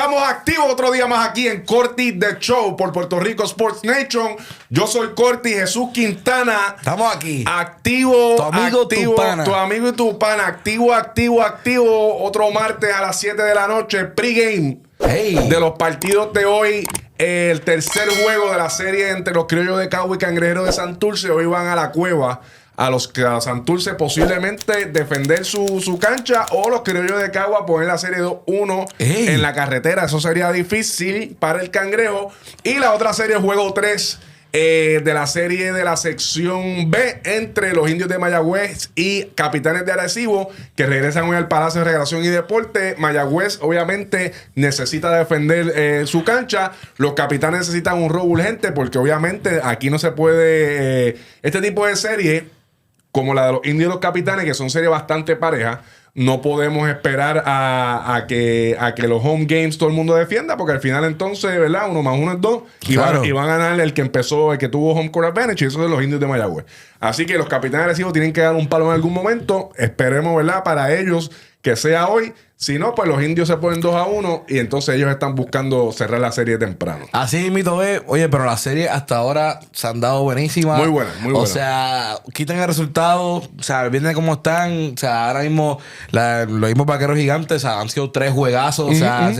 estamos activos otro día más aquí en Corti The Show por Puerto Rico Sports Nation. Yo soy Corti Jesús Quintana. Estamos aquí. Activo, tu amigo, activo, tu pana. Tu amigo y tu pana. Activo. Otro martes a las 7 de la noche. Pregame de los partidos de hoy. El tercer juego de la serie entre los criollos de Cagua y Cangrejeros de Santurce. Hoy van a la cueva. A Santurce posiblemente defender su cancha, o los criollos de Cagua poner la serie 2-1 en la carretera. Eso sería difícil para el Cangrejo. Y la otra serie, juego 3 de la serie de la sección B entre los Indios de Mayagüez y Capitanes de Arecibo, que regresan hoy al Palacio de Recreación y Deporte. Mayagüez obviamente necesita defender su cancha. Los Capitanes necesitan un robo urgente, porque obviamente aquí no se puede este tipo de serie como la de los Indios y los Capitanes, que son series bastante parejas. No podemos esperar a que los home games todo el mundo defienda, porque al final entonces, ¿verdad? 1 más 1 es 2. Claro. Y van a ganar el que empezó, el que tuvo home court advantage, y eso de los Indios de Mayagüez. Así que los Capitanes de Arecibo tienen que dar un palo en algún momento. Esperemos, ¿verdad? Para ellos que sea hoy. Si no, pues los Indios se ponen 2-1 y entonces ellos están buscando cerrar la serie temprano. Así mito es. Oye, pero las series hasta ahora se han dado buenísimas. Muy buenas, muy buenas. O sea, quitan el resultado. O sea, vienen como están. O sea, ahora mismo los mismos Vaqueros Gigantes, o sea, han sido 3 juegazos. O sea,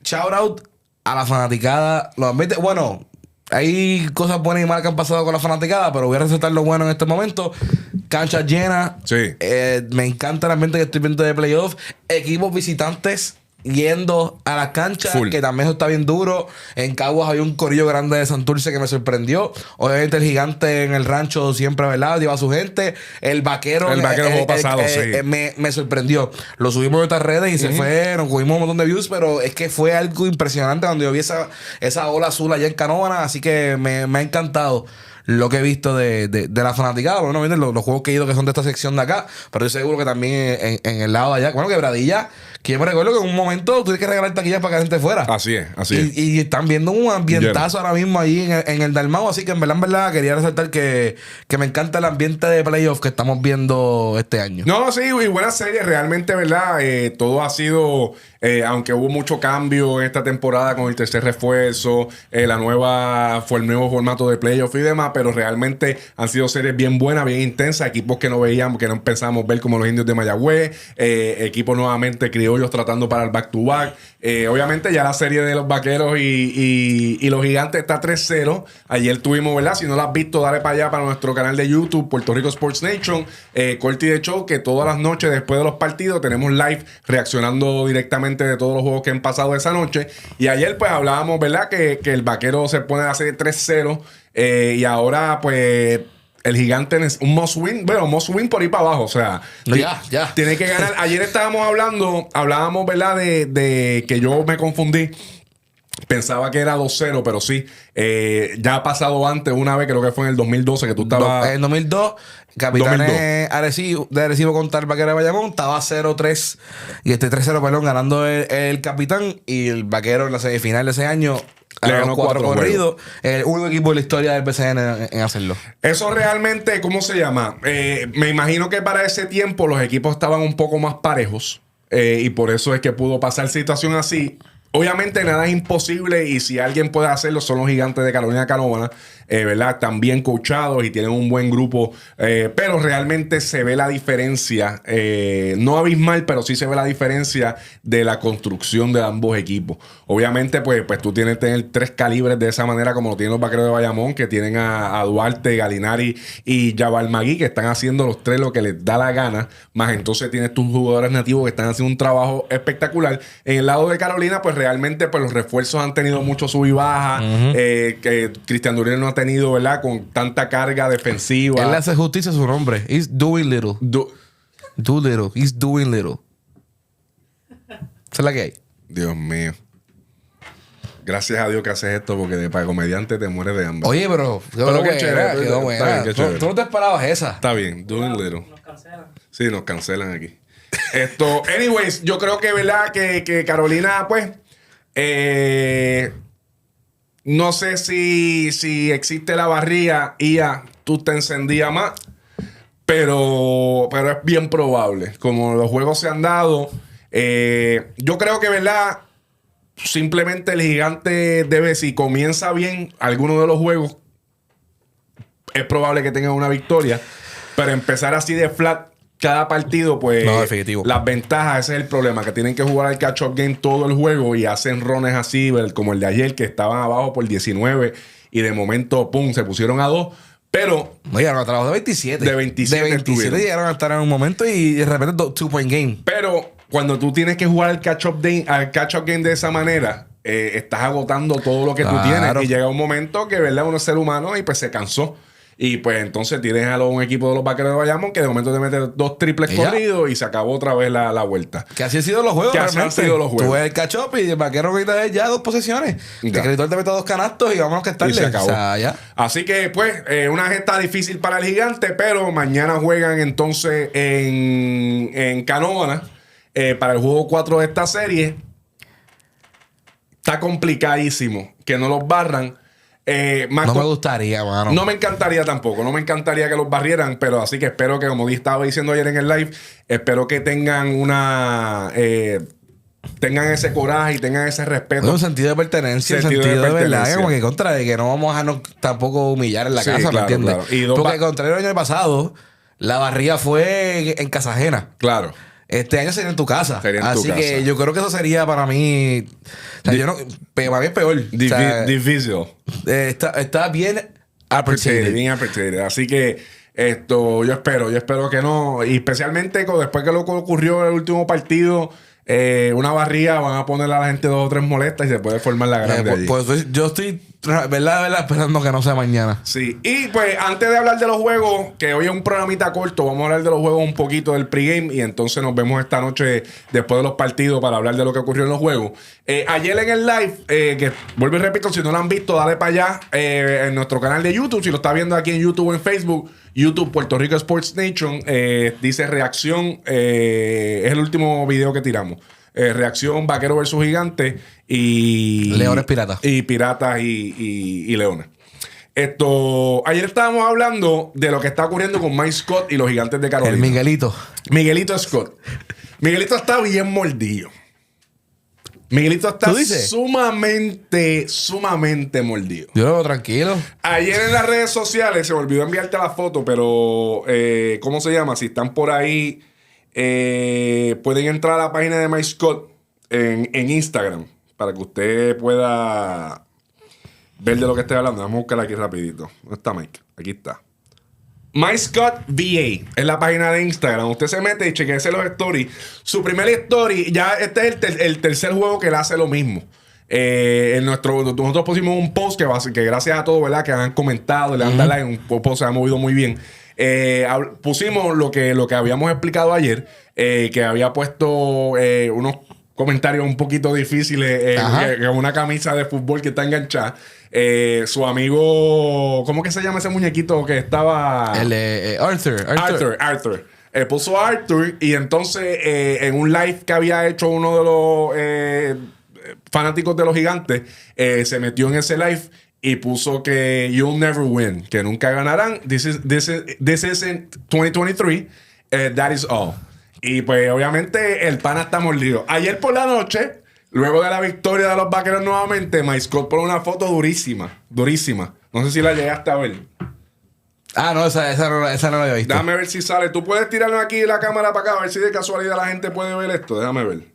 shout out a la fanaticada. Los ambientes, bueno, hay cosas buenas y malas que han pasado con la fanaticada, pero voy a resaltar lo bueno en este momento. Canchas llenas. Sí. Me encanta el ambiente que estoy viendo de playoff. Equipos visitantes yendo a las canchas, que también eso está bien duro. En Caguas había un corillo grande de Santurce que me sorprendió. Obviamente el Gigante en el rancho siempre, ¿verdad? Lleva a su gente. El vaquero juego pasado, sí. Me sorprendió. Lo subimos en otras redes y se fue. Nos cogimos un montón de views, pero es que fue algo impresionante cuando yo vi esa ola azul allá en Canóvana. Así que me ha encantado lo que he visto de la fanaticada. Bueno, vienen los juegos que he ido que son de esta sección de acá, pero estoy seguro que también en el lado de allá. Bueno, Quebradilla, que yo me recuerdo que en un momento tú tienes que regalar taquillas para que la gente fuera. Así es. Y están viendo un ambientazo ahora mismo ahí en el Dalmau. Así que en verdad quería resaltar que me encanta el ambiente de playoff que estamos viendo este año. No, sí, y buena serie. Realmente, ¿verdad? Todo ha sido, aunque hubo mucho cambio en esta temporada con el tercer refuerzo, fue el nuevo formato de playoff y demás, pero realmente han sido series bien buenas, bien intensas. Equipos que no veíamos, que no pensábamos ver, como los Indios de Mayagüez. Equipos nuevamente criollos tratando para el back-to-back. Obviamente ya la serie de los Vaqueros y los Gigantes está 3-0. Ayer tuvimos, ¿verdad? Si no la has visto, dale para allá, para nuestro canal de YouTube, Puerto Rico Sports Nation, Corti The Show, que todas las noches después de los partidos tenemos live reaccionando directamente de todos los juegos que han pasado esa noche. Y ayer pues hablábamos, ¿verdad? Que el Vaquero se pone a hacer 3-0. Y ahora, pues, el Gigante es un must win. Bueno, must win por ahí para abajo. O sea, ya. Tiene que ganar. Ayer hablábamos, ¿verdad? De que yo me confundí. Pensaba que era 2-0, pero sí. Ya ha pasado antes una vez, creo que fue en el 2012, que tú estabas. En 2002, Capitanes de Arecibo contra el Vaquero de Bayamón, estaba 0-3. Y 3-0, perdón, ganando el Capitán. Y el Vaquero en la semifinal de ese año le ganó 4 corridos. El único equipo de la historia del BCN en hacerlo. Eso realmente, ¿cómo se llama? Me imagino que para ese tiempo los equipos estaban un poco más parejos. Y por eso es que pudo pasar situación así. Obviamente nada es imposible, y si alguien puede hacerlo son los Gigantes de Carolina Canóvana, ¿verdad? Están bien coachados y tienen un buen grupo, pero realmente se ve la diferencia, no abismal, pero sí se ve la diferencia de la construcción de ambos equipos. Obviamente pues tú tienes que tener 3 calibres de esa manera, como lo tienen los Vaqueros de Bayamón, que tienen a Duarte, Galinari y Jabal Magui, que están haciendo los 3 lo que les da la gana, más entonces tienes tus jugadores nativos que están haciendo un trabajo espectacular. En el lado de Carolina, pues realmente pues los refuerzos han tenido mucho sub y baja. Que Cristian Duriel no ha tenido, ¿verdad? Con tanta carga defensiva. Él le hace justicia a su nombre. He's doing little. Do little. He's doing little. Esa es la que hay. Dios mío. Gracias a Dios que haces esto, porque para comediante te mueres de hambre. Oye, pero qué chévere. Quedó buena. Tú no te esperabas esa. Está bien. Doing little. Nos cancelan. Sí, nos cancelan aquí. Anyways, yo creo que, ¿verdad? Que Carolina, pues, no sé si existe la barría y ya tú te encendías más, pero es bien probable. Como los juegos se han dado, yo creo que, ¿verdad? simplemente el gigante debe, si comienza bien alguno de los juegos, es probable que tenga una victoria. Pero empezar así de flat cada partido, pues no, definitivo. Las ventajas, ese es el problema, que tienen que jugar al catch-up game todo el juego y hacen rones así, como el de ayer, que estaban abajo por 19 y de momento, pum, se pusieron a 2. Pero no llegaron a trabajo de 27. De 27 llegaron a estar en un momento y de repente 2-point game. Pero cuando tú tienes que jugar al catch-up game de esa manera, estás agotando todo lo que tú tienes. Y llega un momento que, ¿verdad? Uno es ser humano y pues se cansó. Y pues entonces tienes a un equipo de los Vaqueros de Bayamón que de momento te mete 2 triples corridos y se acabó otra vez la vuelta. Que así han sido los juegos. Que así han sido los juegos. Tú ves el catch-up y el Vaquero grita ya 2 posesiones. El Creditor te mete 2 canastos y vámonos que estarle. Y se acabó. O sea, ya. Así que pues una gesta difícil para el gigante, pero mañana juegan entonces en Canóvana para el juego 4 de esta serie. Está complicadísimo que no los barran. No me gustaría, mano. No me encantaría tampoco. No me encantaría que los barrieran, pero así que espero que, como estaba diciendo ayer en el live, espero que tengan tengan ese coraje y tengan ese respeto. Un sentido de pertenencia, un sentido de verdad, como que contra de que no vamos a dejarnos tampoco humillar en la casa, claro, ¿me entiendes? Claro. Porque contrario al año pasado, la barría fue en casa ajena. Claro. Este año sería en tu casa. Así casa. Que yo creo que eso sería para mí. O sea, yo no. Para mí es peor. Difícil. Está bien appreciated. Bien appreciated. Así que yo espero que no. Y especialmente después que lo que ocurrió en el último partido. Una barría, van a poner a la gente 2 o 3 molestas y se puede formar la grande allí. Pues yo estoy, verdad, esperando que no sea mañana. Sí, y pues antes de hablar de los juegos, que hoy es un programita corto, vamos a hablar de los juegos un poquito del pregame y entonces nos vemos esta noche después de los partidos para hablar de lo que ocurrió en los juegos. Ayer en el live, que vuelvo y repito, si no lo han visto, dale para allá en nuestro canal de YouTube. Si lo está viendo aquí en YouTube o en Facebook, YouTube Puerto Rico Sports Nation, dice reacción, es el último video que tiramos. Reacción Vaquero versus Gigante y Leones Piratas. Y Piratas y Leones. Ayer estábamos hablando de lo que está ocurriendo con Mike Scott y los Gigantes de Carolina. El Miguelito. Miguelito Scott. Miguelito está bien mordido. Miguelito está sumamente mordido. Yo lo veo tranquilo. Ayer en las redes sociales, se me olvidó enviarte la foto, pero ¿cómo se llama? Si están por ahí, pueden entrar a la página de Mike Scott en Instagram para que usted pueda ver de lo que estoy hablando. Vamos a buscarla aquí rapidito. ¿Dónde está Mike? Aquí está. Mike Scott VA es la página de Instagram. Usted se mete y chequeese los stories. Su primer story, ya este es el tercer juego que él hace lo mismo. Nosotros pusimos un post que gracias a todos, ¿verdad? Que han comentado, le han dado like, un post se ha movido muy bien. Pusimos lo que habíamos explicado ayer, que había puesto unos comentarios un poquito difíciles con una camisa de fútbol que está enganchada. Su amigo, ¿cómo que se llama ese muñequito que estaba? Arthur. Puso a Arthur y entonces en un live que había hecho uno de los fanáticos de los Gigantes, se metió en ese live y puso que you'll never win, que nunca ganarán. This isn't 2023. That is all. Y pues obviamente el pana está mordido. Ayer por la noche, luego de la victoria de los Vaqueros nuevamente, Mike Scott pone una foto durísima. No sé si la llegaste a ver. Ah, no, esa no la había visto. Déjame ver si sale. Tú puedes tirarlo aquí la cámara para acá, a ver si de casualidad la gente puede ver esto. Déjame ver.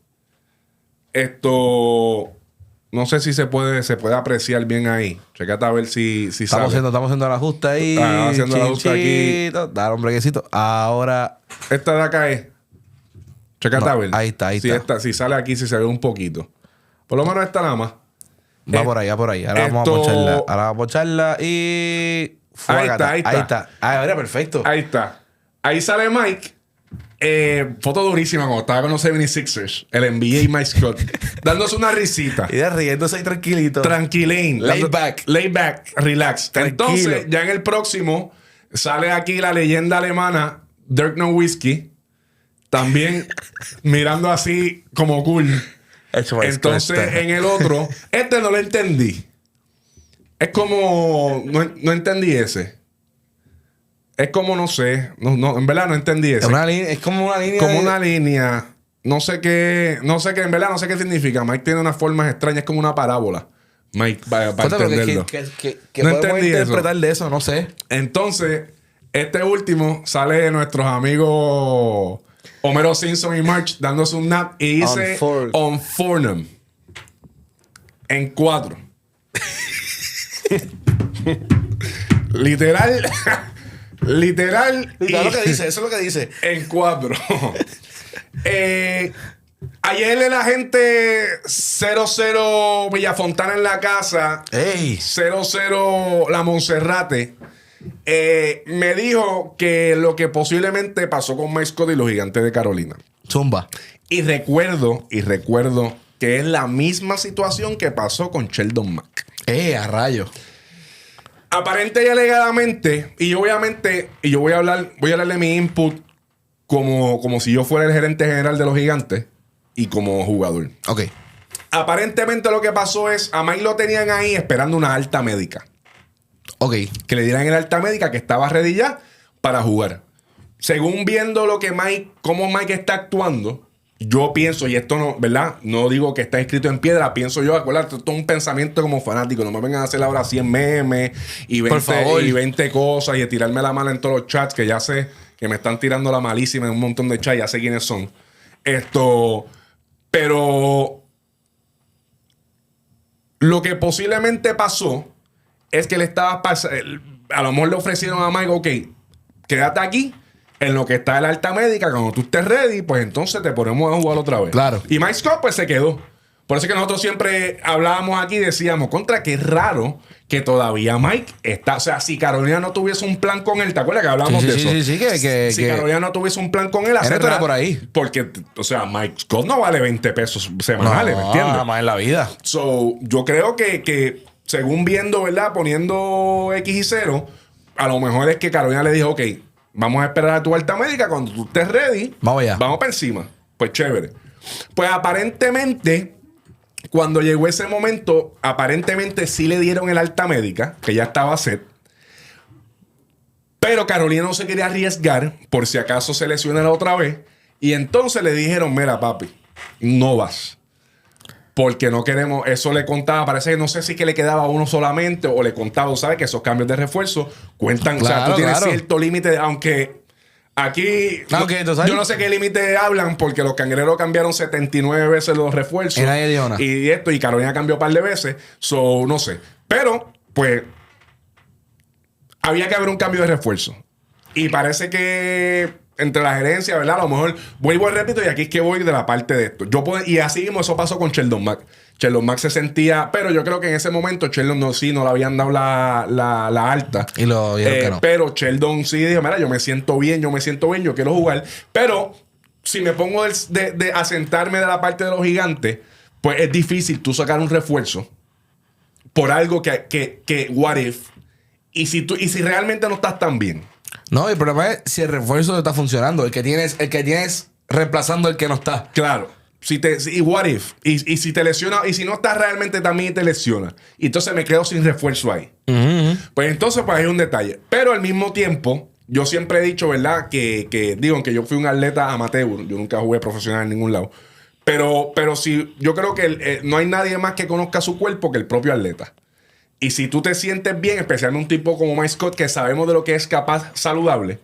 No sé si se puede apreciar bien ahí. Checate a ver si estamos sale. Estamos haciendo el ajuste ahí. Estamos haciendo el ajuste aquí. Dale un brequecito. Ahora. Esta de acá es. Checate a ver. Ahí está. Si sale aquí, si se ve un poquito. Por lo menos esta nada más. Va por ahí. Ahora vamos a pocharla. Ahora vamos a pocharla y... Ahí está. Ah, era perfecto. Ahí está. Ahí sale Mike. Foto durísima cuando estaba con los 76ers. El NBA Mike Scott. dándose una risita. Y riéndose ahí tranquilito. Tranquilín. Laid back. Relax. Tranquilo. Entonces, ya en el próximo, sale aquí la leyenda alemana Dirk Nowitzki. También mirando así como cool. Entonces, en el otro, no lo entendí. Es como... No entendí ese. Es como, no sé. No, en verdad no entendí ese. Es como una línea. Como una línea. no sé qué, en verdad no sé qué significa. Mike tiene unas formas extrañas, como una parábola. Mike, para entenderlo. ¿Qué No podemos entendí interpretar de eso? No sé. Entonces, este último sale de nuestros amigos Homero Simpson y March dándose un nap y dice on Furnham. En 4. Literal. Literal. Lo que dice, eso es lo que dice. En 4. Ayer el agente 00 Villafontana en la casa. ¡Ey! 00 La Monserrate. Me dijo que lo que posiblemente pasó con Mike Scott y los Gigantes de Carolina. Zumba. Y recuerdo que es la misma situación que pasó con Sheldon Mack. A rayo. Aparente y alegadamente, y obviamente, yo voy a hablar de mi input como si yo fuera el gerente general de los Gigantes y como jugador. Ok. Aparentemente lo que pasó es, a Mike lo tenían ahí esperando una alta médica. Ok. Que le dieran el alta médica que estaba ready ya para jugar. Según viendo cómo Mike está actuando, yo pienso, y esto no, ¿verdad? No digo que está escrito en piedra, pienso yo, acuérdate, esto es un pensamiento como fanático. No me vengan a hacer ahora 100 memes y 20 cosas y de tirarme la mala en todos los chats, que ya sé que me están tirando la malísima en un montón de chats, ya sé quiénes son. Pero lo que posiblemente pasó es que a lo mejor le ofrecieron a Mike, ok, quédate aquí. En lo que está el alta médica, cuando tú estés ready, pues entonces te ponemos a jugar otra vez. Claro. Y Mike Scott, pues se quedó. Por eso es que nosotros siempre hablábamos aquí y decíamos, que es raro que todavía Mike está. O sea, si Carolina no tuviese un plan con él, ¿te acuerdas que hablábamos de eso? Sí, si Carolina no tuviese un plan con él, era por ahí. Porque, o sea, Mike Scott no vale 20 pesos semanales, ¿me entiendes? Nada más en la vida. So, yo creo que según viendo, ¿verdad? Poniendo X y 0, a lo mejor es que Carolina le dijo, ok, vamos a esperar a tu alta médica. Cuando tú estés ready, vamos allá. Vamos para encima. Pues chévere. Pues aparentemente, cuando llegó ese momento, aparentemente sí le dieron el alta médica, que ya estaba set. Pero Carolina no se quería arriesgar por si acaso se lesiona la otra vez. Y entonces le dijeron, mira papi, no vas. Porque no queremos, eso le contaba, parece que no sé si que le quedaba uno solamente o le contaba, ¿sabes? Que esos cambios de refuerzo cuentan, claro, o sea, tú tienes cierto límite, aunque aquí, yo no sé qué límite hablan porque los Cangrejeros cambiaron 79 veces los refuerzos. Y Carolina cambió un par de veces, no sé. Pero, pues, había que haber un cambio de refuerzo. Y parece que entre la gerencia, ¿verdad? A lo mejor vuelvo y repito, y aquí es que voy de la parte de esto. Y así mismo eso pasó con Sheldon Mack. Sheldon Mack se sentía, pero yo creo que en ese momento Sheldon no le habían dado la alta. Y lo vieron que no. Pero Sheldon sí dijo, mira, yo me siento bien, yo quiero jugar. Pero si me pongo de asentarme de la parte de los Gigantes, pues es difícil tú sacar un refuerzo por algo que what if. Y si realmente no estás tan bien. No, el problema es si el refuerzo no está funcionando. El que tienes reemplazando el que no está. Claro. Y what if. Y si te lesiona, y si no estás realmente también te lesiona. Y entonces me quedo sin refuerzo ahí. Pues entonces, pues hay un detalle. Pero al mismo tiempo, yo siempre he dicho, ¿verdad? Que yo fui un atleta amateur. Yo nunca jugué profesional en ningún lado. Pero sí, yo creo que no hay nadie más que conozca su cuerpo que el propio atleta. Y si tú te sientes bien, especialmente un tipo como Mike Scott, que sabemos de lo que es capaz saludable,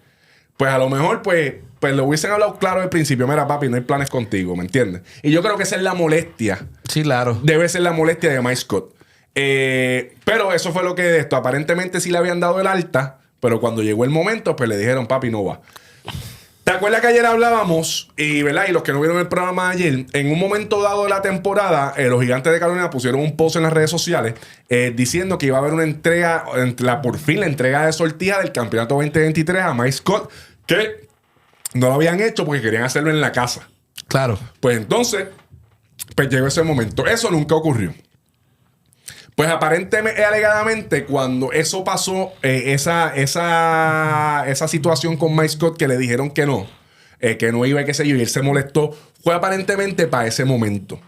pues a lo mejor, pues le hubiesen hablado claro al principio. Mira, papi, no hay planes contigo, ¿me entiendes? Y yo creo que esa es la molestia. Sí, claro. Debe ser la molestia de Mike Scott. Pero eso fue lo que esto. Aparentemente sí le habían dado el alta, pero cuando llegó el momento, pues le dijeron, papi, no va. ¿Te acuerdas que ayer hablábamos? ¿Verdad? Y los que no vieron el programa de ayer, en un momento dado de la temporada, los Gigantes de Carolina pusieron un post en las redes sociales diciendo que iba a haber una entrega, por fin la entrega de sortija del campeonato 2023 a Mike Scott, que no lo habían hecho porque querían hacerlo en la casa. Claro. Pues entonces, pues llegó ese momento. Eso nunca ocurrió. Pues aparentemente, alegadamente, cuando eso pasó, esa situación con Mike Scott que le dijeron que no iba y qué sé yo, y él se molestó, fue aparentemente para ese momento.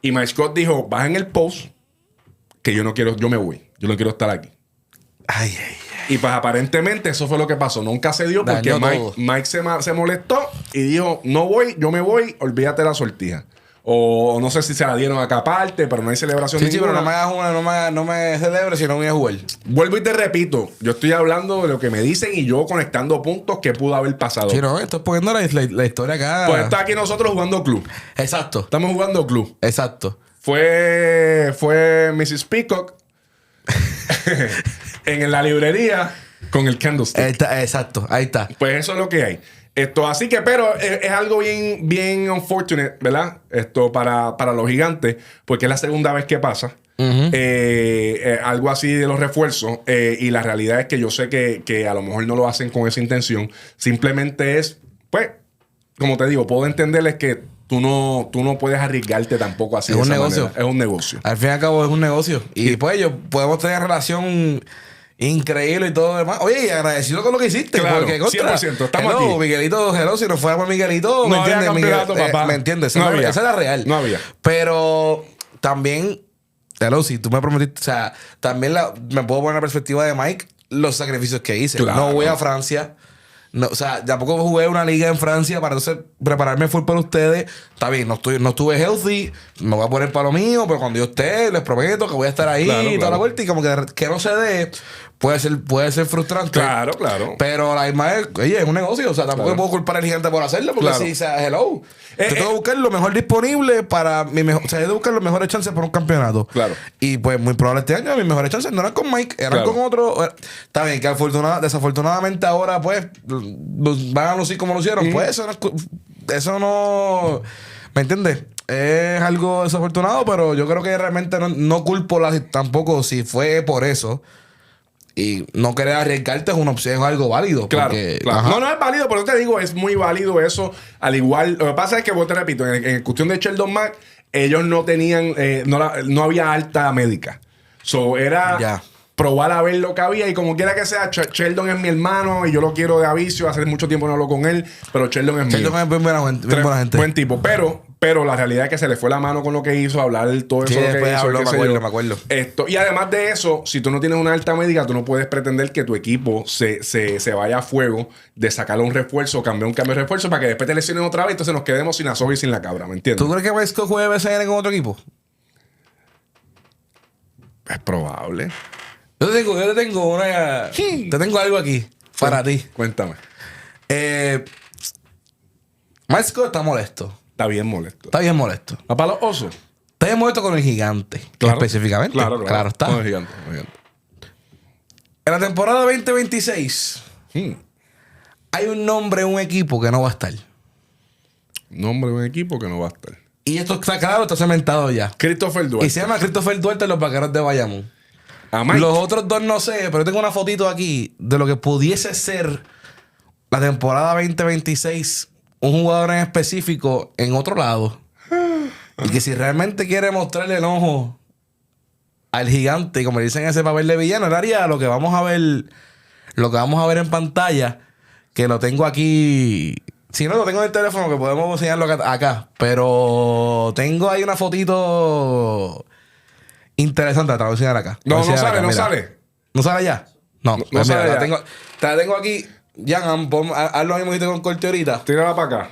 Y Mike Scott dijo, bajen el post, que yo no quiero, yo me voy, yo no quiero estar aquí. Ay. Y pues aparentemente eso fue lo que pasó. Nunca se dio porque Mike se molestó y dijo, no voy, yo me voy, olvídate de la sortija. O no sé si se la dieron acá aparte, pero no hay celebración ninguna. Sí, pero no me hagas una, no me celebre si no voy a jugar. Vuelvo y te repito, yo estoy hablando de lo que me dicen y yo conectando puntos que pudo haber pasado. Sí, no, estoy poniendo la historia acá. Pues está aquí nosotros jugando club. Exacto. Estamos jugando club. Exacto. Fue Mrs. Peacock en la librería con el candlestick. Exacto, ahí está. Pues eso es lo que hay. Así que, pero es algo bien unfortunate, ¿verdad? Para los gigantes, porque es la segunda vez que pasa. Algo así de los refuerzos. Y la realidad es que yo sé que a lo mejor no lo hacen con esa intención. Simplemente es, pues, como te digo, puedo entenderles que tú no puedes arriesgarte tampoco así. Es un negocio. Es un negocio. Al fin y al cabo es un negocio. Y pues podemos tener relación increíble y todo lo demás. Oye, y agradecido con lo que hiciste. Claro, porque, 100%. Estamos aquí. Miguelito, si no fuera por Miguelito, no había campeonato, papá. ¿Me entiendes? No había. Esa era real. No había. Pero también, si tú me prometiste, o sea, también me puedo poner la perspectiva de Mike, los sacrificios que hice. Claro. No voy a Francia. No, o sea, tampoco jugué una liga en Francia para entonces prepararme full para ustedes. Está bien, no estuve healthy, me voy a poner para lo mío, pero cuando yo esté, les prometo que voy a estar ahí y toda la vuelta. Y como que no se dé, puede ser frustrante. Claro. Pero la misma es, oye, es un negocio. O sea, tampoco puedo culpar al gigante por hacerlo, porque si sea hello. Yo tengo que buscar lo mejor disponible para mi mejor. O sea, yo tengo que buscar los mejores chances para un campeonato. Claro. Y pues muy probable este año mis mejores chances no eran con Mike, eran con otro. Está bien, que desafortunadamente ahora, pues, van a lucir como lucieron. Pues eso no. ¿Me entiendes? Es algo desafortunado, pero yo creo que realmente no culpo tampoco si fue por eso. Y no querer arriesgarte es una opción, es algo válido. Claro, porque, claro. No es válido, por eso te digo, es muy válido eso. Al igual, lo que pasa es que, vos te repito, en cuestión de Sheldon Mack, ellos no tenían, no había alta médica. Era probar a ver lo que había. Y como quiera que sea, Sheldon es mi hermano y yo lo quiero de aviso. Hace mucho tiempo no hablo con él, pero Sheldon es mío. Sheldon es bien buena gente. Buen tipo, pero la realidad es que se le fue la mano con lo que hizo, hablar todo eso. Sí, después habló, me acuerdo. Y además de eso, si tú no tienes una alta médica, tú no puedes pretender que tu equipo se vaya a fuego de sacarle un refuerzo, cambiar un cambio de refuerzo para que después te lesionen otra vez y entonces nos quedemos sin la soga y sin la cabra, ¿me entiendes? ¿Tú crees que Vesco juegue BCN con otro equipo? Es probable. Yo te tengo una... Te tengo algo aquí para ti. Cuéntame. Vesco está molesto. Está bien molesto. ¿Va para los osos? Está bien molesto con el gigante. Claro. Específicamente. Claro está. Con el gigante. En la temporada 2026 hay un nombre en un equipo que no va a estar. Nombre de un equipo que no va a estar. Y esto está claro, está cementado ya. Christopher Duarte. Y se llama Christopher Duarte en los Vaqueros de Bayamón. Los otros dos no sé, pero tengo una fotito aquí de lo que pudiese ser la temporada 2026. Un jugador en específico en otro lado. Y que si realmente quiere mostrarle el ojo al gigante, como le dicen ese papel de villano, él haría lo que vamos a ver en pantalla, que lo tengo aquí. Si no, lo tengo en el teléfono, que podemos enseñarlo acá. Pero tengo ahí una fotito interesante. La traducción acá. No sale. ¿No sale ya? No sale ya. Te la tengo aquí. Jan, haz lo mismo que con Corti ahorita. Tírala para acá.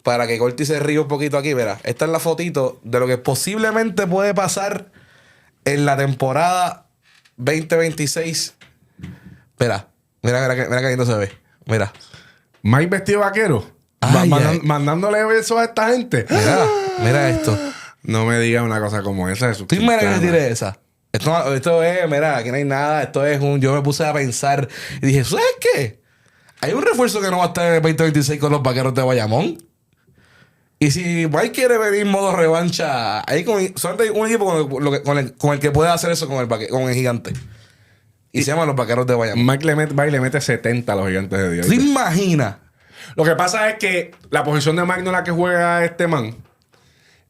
Para que Corti se ríe un poquito aquí. Verá, esta es la fotito de lo que posiblemente puede pasar en la temporada 2026. Mira que lindo se ve. Mira. Mike vestido vaquero. Mandándole besos a esta gente. Mira esto. No me digas una cosa como esa. ¿Tú me que tiré esa? Esto es, mira, aquí no hay nada. Esto es yo me puse a pensar y dije, ¿sabes qué? Hay un refuerzo que no va a estar en el 2026 con los Vaqueros de Bayamón. Y si Mike quiere venir en modo revancha, hay solamente hay un equipo con el que puede hacer eso con el gigante. Y se llama los Vaqueros de Bayamón. Mike le mete 70 a los Gigantes de Dios. ¿Te imaginas? Lo que pasa es que la posición de Mike no es la que juega este man.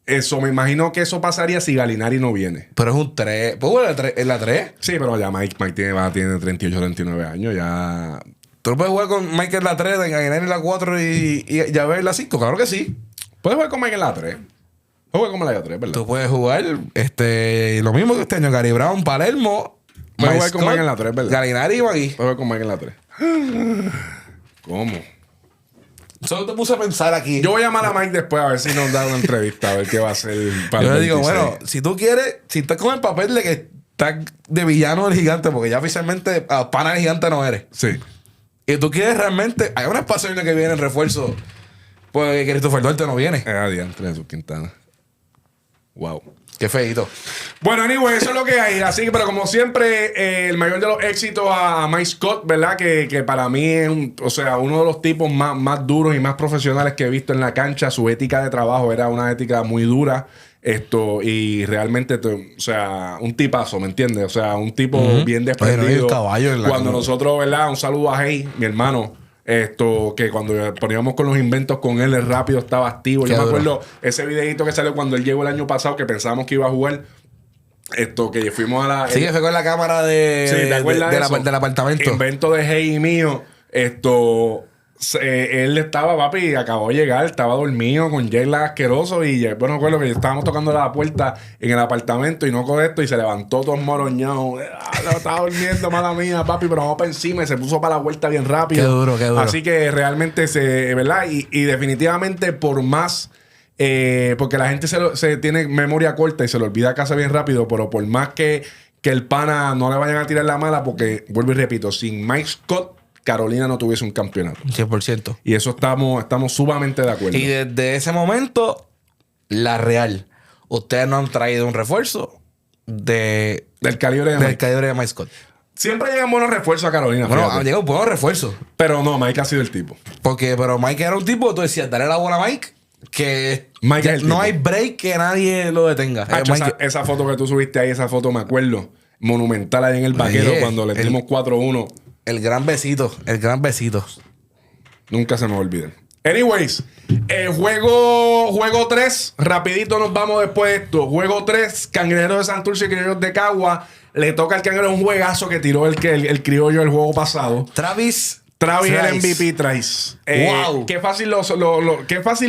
Eso, me imagino que eso pasaría si Gallinari no viene. Pero es un 3. ¿Puedo jugar en la 3? Sí, pero ya Mike tiene 38, 39 años. Ya. ¿Tú no puedes jugar con Mike en la 3, Gallinari en la 4 y ya ver en la 5? Claro que sí. Puedes jugar con Mike en la 3. Puedes jugar con la 3, ¿verdad? Tú puedes jugar lo mismo que este año. Gary Brown, Palermo, Puedo jugar con Mike en la 3, ¿verdad? Galinari y Magui. Puedo jugar con Mike en la 3. ¿Cómo? Solo te puse a pensar aquí. Yo voy a llamar a Mike después a ver si nos da una entrevista, a ver qué va a hacer para Yo el le digo, 26. bueno, si tú quieres, si estás con el papel de que estás de villano del gigante, porque ya oficialmente pana del gigante no eres. Sí. Y tú quieres realmente. Hay un espacio en el que viene el refuerzo. Pues Christopher Duarte no viene. Es adiante de su Quintana. Wow. Qué feíto. Bueno, anyway, eso es lo que hay. Así que, pero como siempre, el mayor de los éxitos a Mike Scott, ¿verdad? Que para mí es uno de los tipos más duros y más profesionales que he visto en la cancha. Su ética de trabajo era una ética muy dura. Y realmente, un tipazo, ¿me entiendes? O sea, un tipo bien desprendido. Cuando nosotros, ¿verdad? Un saludo a Hey, mi hermano. Que cuando poníamos con los inventos con él, el rápido estaba activo. Yo me acuerdo ese videito que salió cuando él llegó el año pasado, que pensábamos que iba a jugar. Que fuimos a la. Sí, que fue con la cámara ¿te acuerdas del apartamento. Invento de Hey y mío. Él estaba, papi, acabó de llegar, estaba dormido con jet lag asqueroso. Y bueno, recuerdo que estábamos tocando la puerta en el apartamento y no con esto. Y se levantó todo moroñado. Estaba durmiendo, mala mía, papi, pero vamos para encima. Y se puso para la vuelta bien rápido. Qué duro, qué duro. Así que realmente ¿verdad? Y definitivamente por más. Porque la gente se tiene memoria corta y se le olvida casa bien rápido. Pero por más que el pana no le vayan a tirar la mala, porque vuelvo y repito, sin Mike Scott, Carolina no tuviese un campeonato. 100%. Y eso estamos sumamente de acuerdo. Y desde ese momento, la Real, ustedes no han traído un refuerzo del calibre de Mike Scott. Siempre llegan buenos refuerzos a Carolina. Bueno, han llegado buenos refuerzos. Pero no, Mike ha sido el tipo. Pero Mike era un tipo, tú decías, dale la bola a Mike, que Mike no hay break que nadie lo detenga. Esa foto que tú subiste ahí, esa foto me acuerdo, monumental ahí en el Vaquero, cuando le dimos 4-1. El gran besito, el gran besito. Nunca se me olvida. Anyways, juego 3. Rapidito nos vamos después de esto. Juego 3, Cangrejeros de Santurce y Criollos de Cagua. Le toca al Cangrejero un juegazo que tiró el criollo el juego pasado. Travis el MVP Trice. Wow. Qué fácil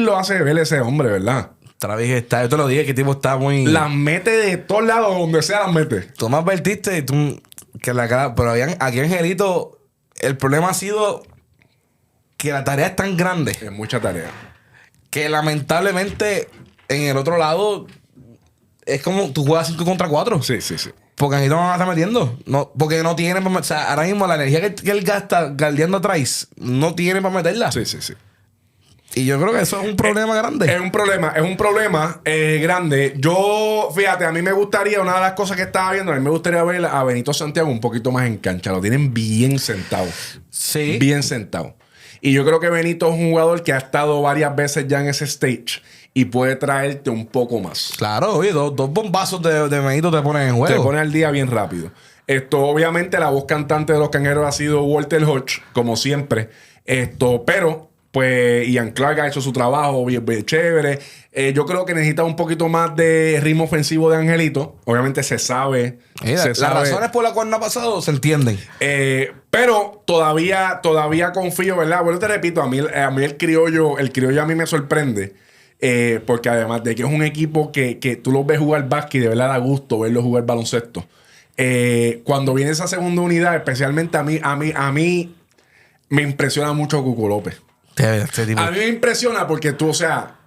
lo hace ver ese hombre, ¿verdad? Travis está, yo te lo dije, que el tipo está muy... Las mete de todos lados, donde sea las mete. Tú me advertiste y tú... pero aquí Angelito, el problema ha sido que la tarea es tan grande. Es mucha tarea. Que lamentablemente en el otro lado es como tú juegas 5 contra 4. Sí. Porque Angelito no la está metiendo. No, porque no tiene... O sea, ahora mismo la energía que él gasta guardiando atrás no tiene para meterla. Sí. Y yo creo que eso es un problema grande. Es un problema grande. Yo, fíjate, a mí me gustaría, una de las cosas que estaba viendo, a mí me gustaría ver a Benito Santiago un poquito más en cancha. Lo tienen bien sentado. Sí. Bien sentado. Y yo creo que Benito es un jugador que ha estado varias veces ya en ese stage y puede traerte un poco más. Claro, oye, dos bombazos de Benito te ponen en juego. Te pone al día bien rápido. Obviamente, la voz cantante de los Cangrejeros ha sido Walter Hodge, como siempre. Pero... pues Ian Clark ha hecho su trabajo bien chévere. Yo creo que necesita un poquito más de ritmo ofensivo de Angelito. Obviamente se sabe. Las razones por las cuales no ha pasado se entienden. Pero todavía confío, ¿verdad? Bueno, te repito, a mí el criollo a mí me sorprende. Porque además de que es un equipo que tú los ves jugar básquet y de verdad da gusto verlos jugar baloncesto. Cuando viene esa segunda unidad, especialmente a mí me impresiona mucho Cuco López. A mí me impresiona porque tú, o sea,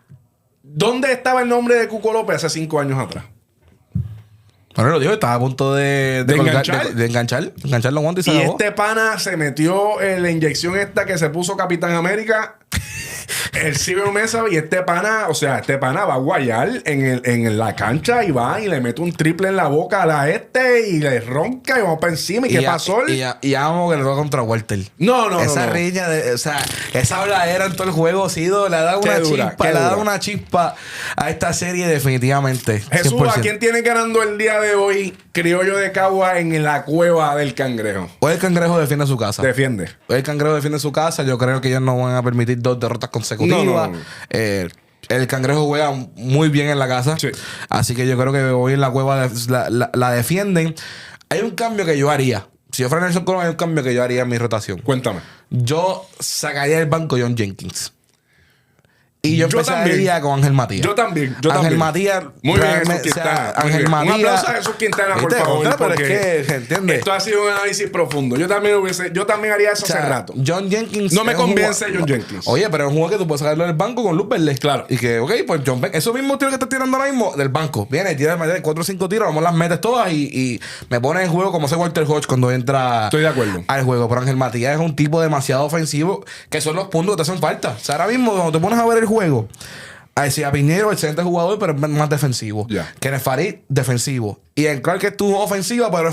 ¿dónde estaba el nombre de Cuco López hace 5 años atrás? Bueno, lo digo, estaba a punto de enganchar los guantes y se acabó. Este pana se metió en la inyección esta que se puso Capitán América. El Ciber Mesa y este pana va a guayar en la cancha y va y le mete un triple en la boca a la y le ronca y vamos para encima. ¿Y qué pasó? Y amo que le va contra Walter. No. Esa riña, esa habladera en todo el juego ha sido, le ha dado una chispa a esta serie definitivamente. Jesús, 100%. ¿A quién tiene ganando el día de hoy Criollo de Cagua en la cueva del Cangrejo? Hoy el Cangrejo defiende su casa. Defiende. Hoy el Cangrejo defiende su casa. Yo creo que ellos no van a permitir 2 derrotas consecutivas. No. El Cangrejo juega muy bien en la casa. Sí. Así que yo creo que hoy en la cueva la defienden. Hay un cambio que yo haría. Si yo fuera Nelson Colón, hay un cambio que yo haría en mi rotación. Cuéntame. Yo sacaría del banco John Jenkins. Y yo empezaría con Ángel Matías. Yo también. Ángel Matías. Muy bien, Jesús Quintana. Ángel Matías. Un aplauso a Jesús Quintana, por favor. Pero es que, ¿entiendes? Esto ha sido un análisis profundo. Yo también haría eso hace rato. John Jenkins. No me convence John Jenkins. Oye, pero es un jugador que tú puedes sacarlo del banco con luz verde. Claro. Y que, ok, pues John Ben, esos mismos tiros que estás tirando ahora mismo del banco. Viene, tira 4 o 5 tiros, vamos, las metes todas y me pones en juego como hace Walter Hodge cuando entra Estoy de acuerdo al juego. Pero Ángel Matías es un tipo demasiado ofensivo que son los puntos que te hacen falta. O sea, ahora mismo cuando te pones a ver el juego, a decir a Piñero, excelente jugador, pero es más defensivo. Kenneth Farid, defensivo. Ian Clark es tu ofensiva, pero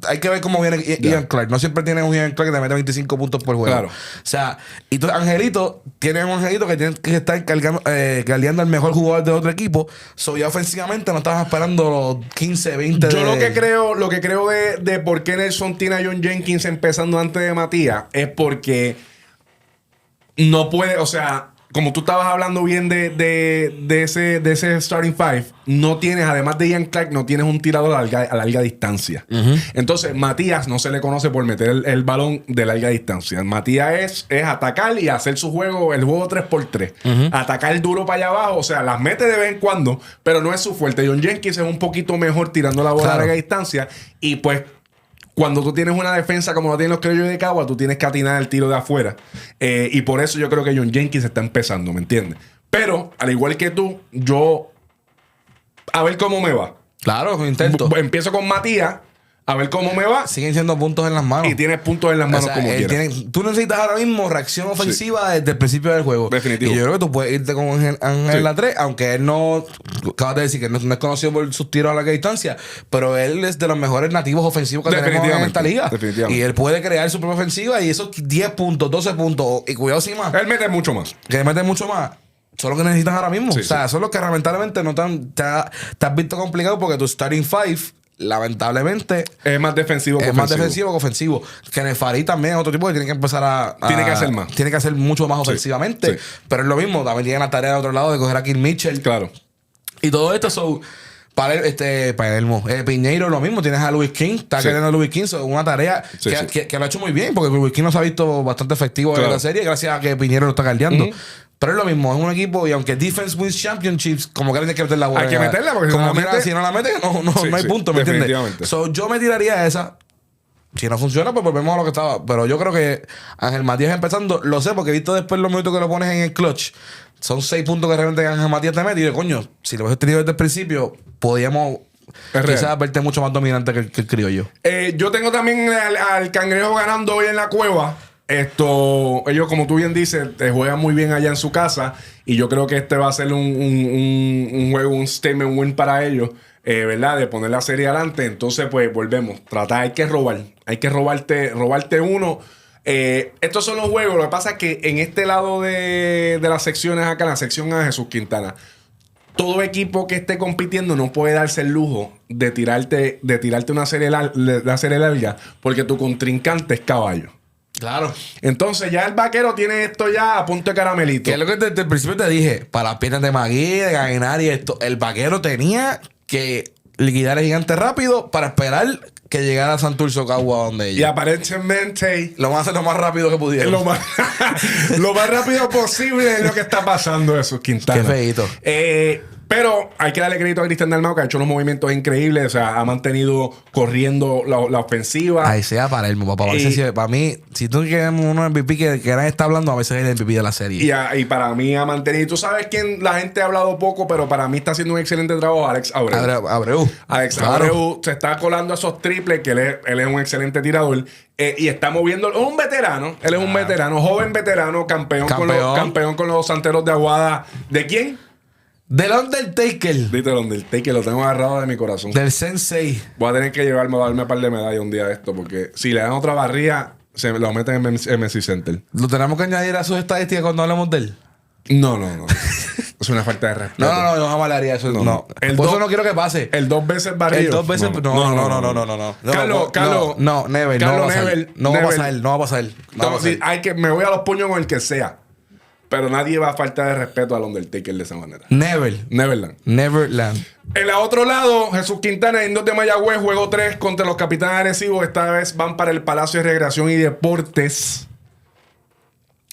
hay que ver cómo viene Ian Clark. No siempre tienes un Ian Clark que te mete 25 puntos por juego. Claro. O sea, y tú, Angelito, tienes un Angelito que tiene que estar cargando al mejor jugador de otro equipo. So, ya ofensivamente no estabas esperando los 15, 20 Yo lo que creo de por qué Nelson tiene a John Jenkins empezando antes de Matías es porque no puede, o sea, como tú estabas hablando bien de ese starting five, no tienes, además de Ian Clark, no tienes un tirador a larga distancia. Entonces, Matías no se le conoce por meter el balón de larga distancia. Matías es atacar y hacer su juego, el juego 3x3. Atacar duro para allá abajo, o sea, las mete de vez en cuando, pero no es su fuerte. John Jenkins es un poquito mejor tirando la bola a larga distancia y pues cuando tú tienes una defensa como la tienen los criollos de Cagua, tú tienes que atinar el tiro de afuera. Y por eso yo creo que John Jenkins está empezando, ¿me entiendes? Pero, al igual que tú, yo... A ver cómo me va. Claro, intento. Empiezo con Matías. A ver cómo me va. Siguen siendo puntos en las manos. Y tienes puntos en las manos, o sea, como quieras. Tú necesitas ahora mismo reacción ofensiva desde el principio del juego. Definitivo. Y yo creo que tú puedes irte con Ángel la 3, aunque él no... Acabas de decir que no es conocido por sus tiros a larga distancia, pero él es de los mejores nativos ofensivos que tenemos en esta liga. Y él puede crear su propia ofensiva y esos 10 puntos, 12 puntos, y cuidado sin más. Él mete mucho más. Que mete mucho más. Son los que necesitas ahora mismo. Sí, o sea, son los que lamentablemente no te has visto complicado porque tu starting five, lamentablemente, es más defensivo que ofensivo. Kenneth Farid también es otro tipo que tiene que empezar tiene que hacer más. Tiene que hacer mucho más ofensivamente. Sí. Pero es lo mismo. También tiene la tarea de otro lado de coger a Kim Mitchell. Claro. Y todo esto son... Piñeiro lo mismo, tienes a Louis King, está queriendo a Louis King, es una tarea que lo ha hecho muy bien, porque Louis King nos ha visto bastante efectivo en la serie, gracias a que Piñeiro lo está caldeando. Pero es lo mismo, es un equipo, y aunque Defense wins Championships, como que tienes que meter la bola. Hay que meterla, porque si no la metes, no hay punto, ¿me entiendes? So, yo me tiraría a esa. Si no funciona, pues volvemos a lo que estaba. Pero yo creo que Ángel Matías empezando, lo sé, porque he visto después los minutos que lo pones en el clutch. Son 6 puntos que realmente Ángel Matías te mete. Y yo, coño, si lo hubiese tenido desde el principio, podíamos quizás verte mucho más dominante que el criollo. Yo tengo también al Cangrejo ganando hoy en la cueva. Ellos, como tú bien dices, juegan muy bien allá en su casa. Y yo creo que este va a ser un juego, un statement win para ellos. ¿Verdad? De poner la serie adelante. Entonces, pues, volvemos. Hay que robar. Hay que robarte uno. Estos son los juegos. Lo que pasa es que en este lado de las secciones acá, en la sección A, Jesús Quintana, todo equipo que esté compitiendo no puede darse el lujo de tirarte una serie larga porque tu contrincante es caballo. Claro. Entonces ya el vaquero tiene esto ya a punto de caramelito. Que es lo que desde el principio te dije. Para las piernas de Magui, de Gainari, esto. El vaquero tenía que liquidar al gigante rápido para esperar que llegara a Santurce Cagua donde ella. Y aparentemente lo van a hacer lo más rápido que pudieron. Lo más rápido posible es lo que está pasando eso, Quintana. Qué feíto. Pero hay que darle crédito a Cristian Dalmau, que ha hecho unos movimientos increíbles. O sea, ha mantenido corriendo la ofensiva. Ahí sea para él, papá. Para mí, si tú quieres uno MVP que nadie está hablando, a veces es el MVP de la serie. Y para mí ha mantenido... Tú sabes quién la gente ha hablado poco, pero para mí está haciendo un excelente trabajo, Alex Abreu. Alex Abreu se está colando a esos triples, que él es un excelente tirador. Y está moviendo... Es un veterano. Él es un veterano, joven veterano, campeón. Con los Santeros de Aguada. ¿De quién? Del Undertaker. Dite el Undertaker, lo tengo agarrado de mi corazón. Del Sensei. Voy a tener que darme un par de medallas un día de esto, porque si le dan otra barría, se lo meten en MC Center. ¿Lo tenemos que añadir a sus estadísticas cuando hablemos de él? No. Es una falta de respeto. No, jamás le haría eso. No. Por eso no quiero que pase. El 2 veces barrio. El 2 veces. No. Carlos. No, Never. No va a pasar. Me voy a los puños con el que sea. Pero nadie va a faltar de respeto al Undertaker de esa manera. Neverland. En el otro lado, Jesús Quintana, Indios de Mayagüez, juego 3 contra los Capitanes Agresivos. Esta vez van para el Palacio de Recreación y Deportes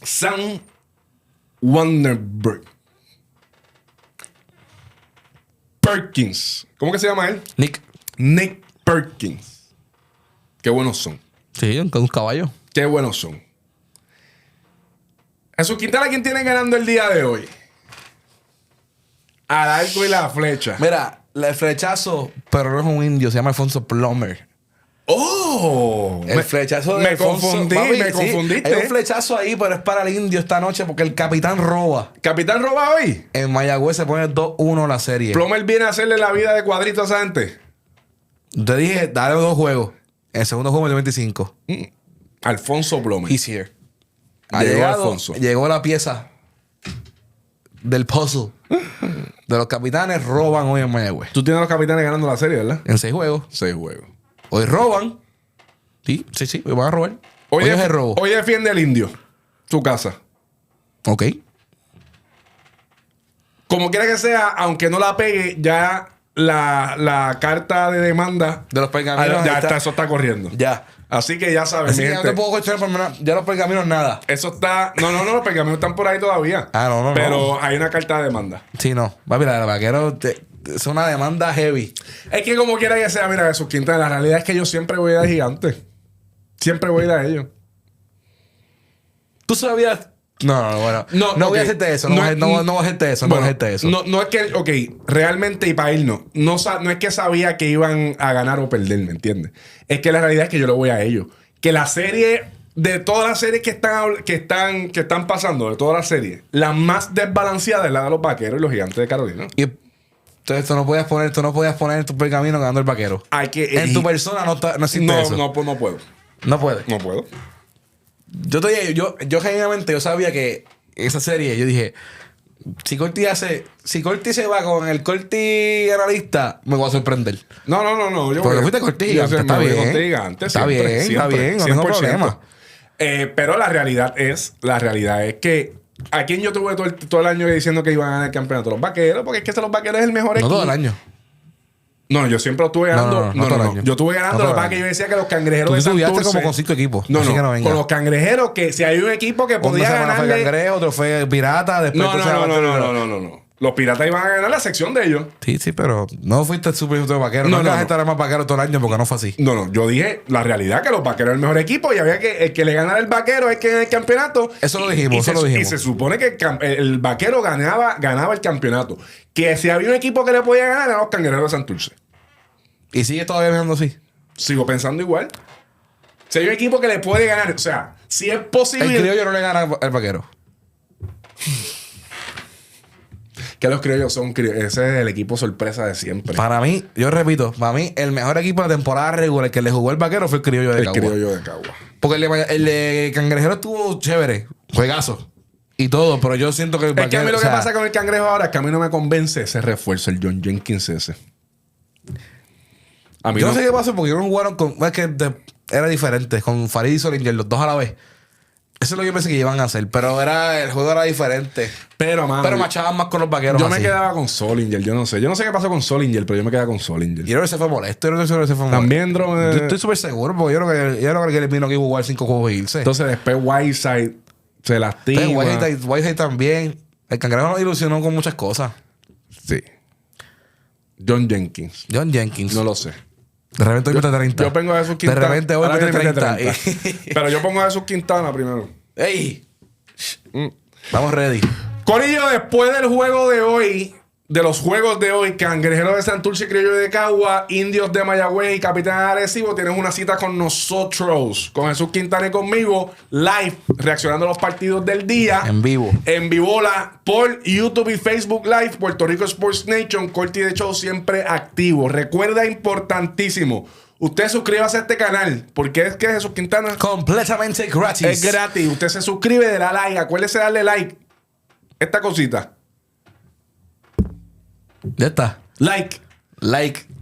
San Wanderberg. Perkins. ¿Cómo que se llama él? Nick Perkins. Qué buenos son. Sí, un caballo. Qué buenos son. Jesús Quintana, ¿quién tiene ganando el día de hoy? Al arco y la flecha. Mira, el flechazo, pero no es un indio, se llama Alfonso Plomer. ¡Oh! El flechazo de me Alfonso. confundí, Papi, me sí, confundiste. hay un flechazo ahí, pero es para el indio esta noche porque el capitán roba. ¿Capitán roba hoy? En Mayagüez se pone 2-1 la serie. Plomer viene a hacerle la vida de cuadrito a esa gente. Te dije, dale 2 juegos. En el segundo juego, el 25. Alfonso Plomer. He's here. Llegó Alfonso. Llegó la pieza del puzzle. De los capitanes roban hoy en Mayagüez. Tú tienes a los capitanes ganando la serie, ¿verdad? En 6 juegos. 6 juegos. Hoy roban. Sí, hoy van a robar. Hoy es el robo. Hoy defiende el indio. Tu casa. Ok. Como quiera que sea, aunque no la pegue, ya la carta de demanda De los pergaminos. ya está, eso está corriendo. Ya. Así que ya sabes, Así mi que no gente, te puedo cuestionar por nada. Ya los pergaminos nada. eso está... No, los pergaminos están por ahí todavía. No. Pero hay una carta de demanda. Sí, no. Va, mira, el vaquero es una demanda heavy. Es que como quiera que sea, mira, Jesús Quintana, la realidad es que yo siempre voy a ir a Gigante. Siempre voy a ir a ellos. ¿Tú sabías? No, bueno. No voy a hacerte eso. No voy a hacerte eso. Bueno, no voy a hacerte eso. No es que... Ok, realmente y para irnos. No es que sabía que iban a ganar o perder, ¿me entiendes? Es que la realidad es que yo lo voy a ellos. Que la serie... De todas las series que están pasando, de todas las series, la más desbalanceada es la de los Vaqueros y los Gigantes de Carolina. Y entonces tú no podías poner en tu pergamino ganando el vaquero. En tu persona no existe eso. No puedo. No puede. No puedo. Yo genuinamente yo sabía que esa serie, yo dije, si Corti se va con el Corti analista, me voy a sorprender. No. Pero fuiste Corti Gigante, está bien. Está bien, no tengo problema. Pero la realidad es que ¿a quién yo tuve todo el año diciendo que iban a ganar el campeonato? Los Vaqueros, porque es que los Vaqueros es el mejor equipo. No todo el año. No, yo siempre lo estuve ganando. No todo el año. Yo estuve ganando. Lo que pasa es que yo decía que los Cangrejeros de Santurce... Tú como con 5 equipos. No, así que no venga. con los Cangrejeros, que si hay un equipo que podía ganarle... Fue Cangrejo, otro fue Pirata, después... No. Los Piratas iban a ganar la sección de ellos. Sí, pero no fuiste el super vaquero. No vas a estar más vaquero todo el año porque no fue así. No, yo dije la realidad que los Vaqueros es el mejor equipo y había que el que le ganara el Vaquero es que en el campeonato. Eso lo dijimos, Y se supone que el Vaquero ganaba el campeonato. Que si había un equipo que le podía ganar eran los Cangrejeros de Santurce. ¿Y sigue todavía pensando así? Sigo pensando igual. Si hay un equipo que le puede ganar, o sea, si es posible. El criollo no le gana al vaquero. Que los criollos son ese es el equipo sorpresa de siempre. Para mí, yo repito, el mejor equipo de la temporada regular que le jugó el vaquero fue el criollo de Cagua. El criollo de Cagua. Porque el de Cangrejero estuvo chévere, juegazo y todo, pero yo siento que el vaquero. Es que a mí lo que pasa con el Cangrejo ahora es que a mí no me convence ese refuerzo, el John Jenkins ese. A mí yo no sé qué pasó porque ellos no jugaron con. Es que era diferente, con Farid y Solinger, los dos a la vez. Eso es lo que yo pensé que iban a hacer, pero el juego era diferente. Pero machaban más con los vaqueros. Yo me quedaba con Solinger, yo no sé qué pasó con Solinger, pero yo me quedaba con Solinger. Y yo creo que se fue molesto. También, yo estoy súper seguro, porque yo creo que él vino aquí a jugar 5 juegos e irse. Entonces después Whiteside se lastima. Whiteside también. El Cangrejo nos ilusionó con muchas cosas. Sí. John Jenkins. No lo sé. De repente hoy mete 30. Yo pongo a Jesús Quintana. De repente hoy mete 30. Pero yo pongo a Jesús Quintana primero. ¡Ey! Vamos ready. Corillo, después del juego de hoy, de los juegos de hoy, Cangrejeros de Santurce y Criollo de Cagua, Indios de Mayagüez y Capitán Arecibo, tienes una cita con nosotros, con Jesús Quintana y conmigo, live, reaccionando a los partidos del día. En vivo. En vivola, por YouTube y Facebook Live, Puerto Rico Sports Nation, Corti de Show siempre activo. Recuerda, importantísimo, usted suscríbase a este canal, porque es que Jesús Quintana... Completamente gratis. Es gratis. Usted se suscribe, le da like. Acuérdese de darle like. Esta cosita. Ya está. Like.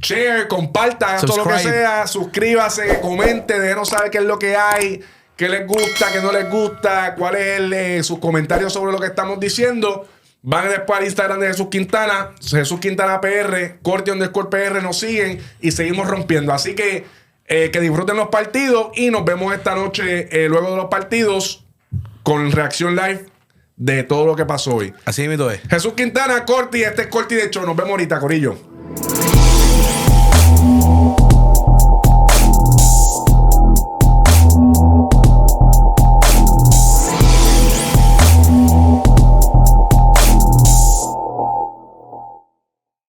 Share, comparta, todo lo que sea. Suscríbase, comente, déjenos saber qué es lo que hay, qué les gusta, qué no les gusta, cuál es sus comentarios sobre lo que estamos diciendo. Van después al Instagram de Jesús Quintana, Jesús Quintana PR, Corti_PR, nos siguen y seguimos rompiendo. Así que disfruten los partidos y nos vemos esta noche luego de los partidos con reacción live de todo lo que pasó hoy. Así mismo es. Jesús Quintana, Corti, este es Corti de Show. Nos vemos ahorita, corillo. Bye.